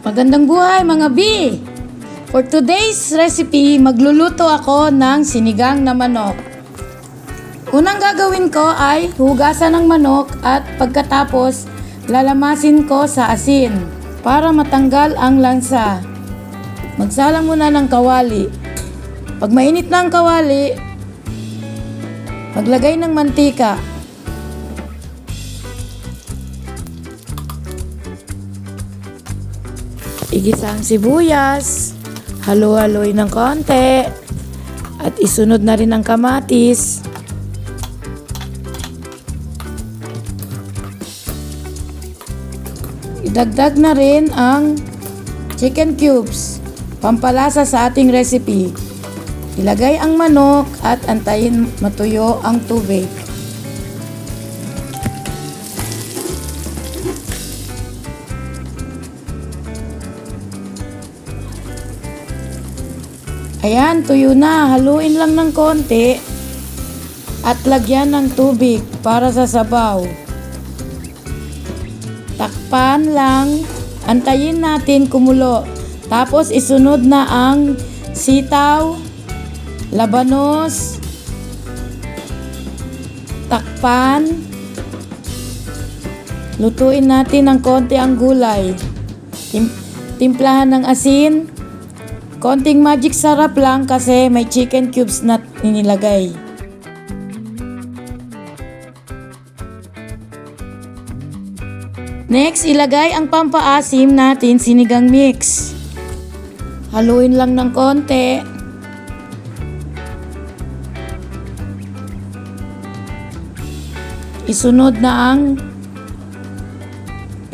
Magandang buhay mga B! For today's recipe, magluluto ako ng sinigang na manok. Unang gagawin ko ay hugasan ng manok at pagkatapos lalamasin ko sa asin para matanggal ang lansa. Magsalang muna ng kawali. Pag mainit na ang kawali, maglagay ng mantika. Igisa ang sibuyas, halo-haloy ng konti, at isunod na rin ang kamatis. Idagdag na rin ang chicken cubes, pampalasa sa ating recipe. Ilagay ang manok at antayin matuyo ang tubig. Ayan, tuyo na. Haluin lang ng konti at lagyan ng tubig para sa sabaw. Takpan lang. Antayin natin kumulo. Tapos isunod na ang sitaw, labanos, takpan. Lutuin natin ng konti ang gulay. Timplahan ng asin. Konting magic sarap lang kasi may chicken cubes na inilagay. Next, ilagay ang pampaasim natin sinigang mix. Haluin lang ng konti. Isunod na ang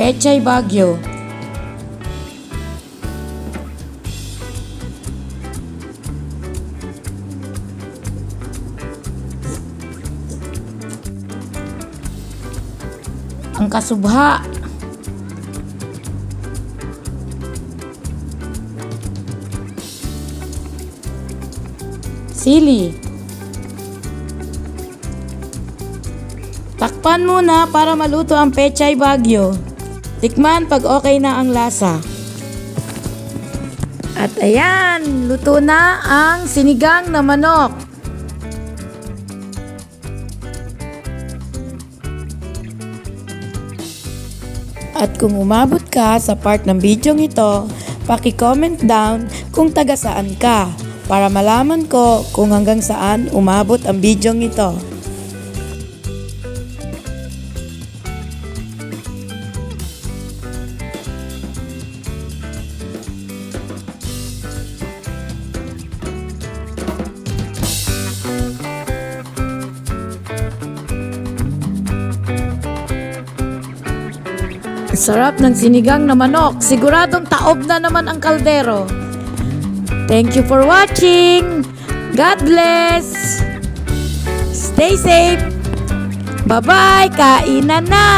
pechay bagyo. Ang kasubha, sili. Takpan muna para maluto ang pechay bagyo. Tikman pag okay na ang lasa. At ayan, luto na ang sinigang na manok. At kung umabot ka sa part ng video ito, paki-comment down kung taga saan ka para malaman ko kung hanggang saan umabot ang video ito. Sarap ng sinigang na manok. Siguradong taob na naman ang kaldero. Thank you for watching. God bless. Stay safe. Bye-bye. Kainan na.